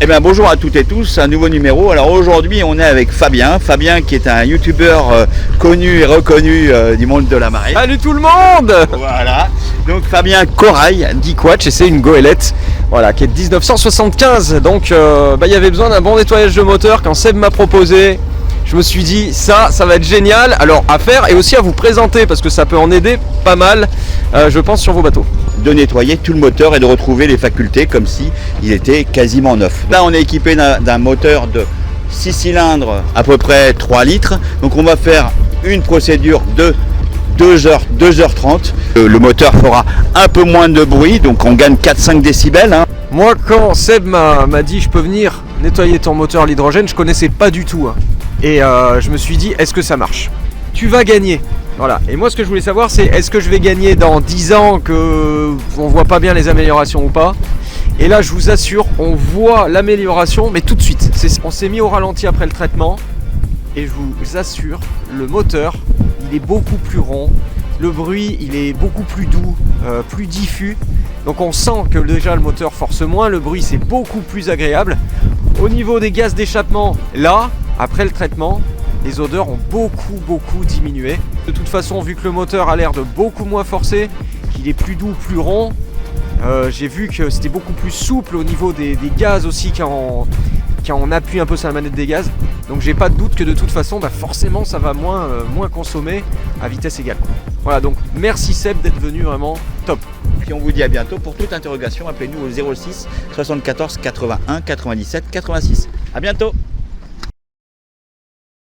Eh bien bonjour à toutes et tous, un nouveau numéro. Alors aujourd'hui on est avec Fabien qui est un youtubeur connu et reconnu du monde de la marée. Salut tout le monde. Voilà, donc Fabien Corail. 10 quatch et c'est une goélette voilà, qui est de 1975. Donc il y avait besoin d'un bon nettoyage de moteur. Quand Seb m'a proposé, je me suis dit ça va être génial alors à faire et aussi à vous présenter parce que ça peut en aider pas mal je pense sur vos bateaux. De nettoyer tout le moteur et de retrouver les facultés comme si il était quasiment neuf. Là on est équipé d'un moteur de 6 cylindres à peu près 3 litres. Donc on va faire une procédure de 2h30. Le moteur fera un peu moins de bruit, donc on gagne 4-5 décibels. Moi quand Seb m'a dit je peux venir nettoyer ton moteur à l'hydrogène, je connaissais pas du tout. Et je me suis dit est-ce que ça marche? Tu vas gagner. Voilà, et moi ce que je voulais savoir c'est est-ce que je vais gagner dans 10 ans que on voit pas bien les améliorations ou pas. Et là je vous assure, on voit l'amélioration mais tout de suite. On s'est mis au ralenti après le traitement et je vous assure, le moteur il est beaucoup plus rond, le bruit il est beaucoup plus doux, plus diffus. Donc on sent que déjà le moteur force moins, le bruit c'est beaucoup plus agréable. Au niveau des gaz d'échappement, là, après le traitement, les odeurs ont beaucoup diminué. De toute façon, vu que le moteur a l'air de beaucoup moins forcer, qu'il est plus doux, plus rond, j'ai vu que c'était beaucoup plus souple au niveau des gaz aussi quand on appuie un peu sur la manette des gaz. Donc j'ai pas de doute que de toute façon, forcément ça va moins consommer à vitesse égale. Voilà, donc merci Seb d'être venu, vraiment top. Et on vous dit à bientôt. Pour toute interrogation, appelez-nous au 06 74 81 97 86. À bientôt.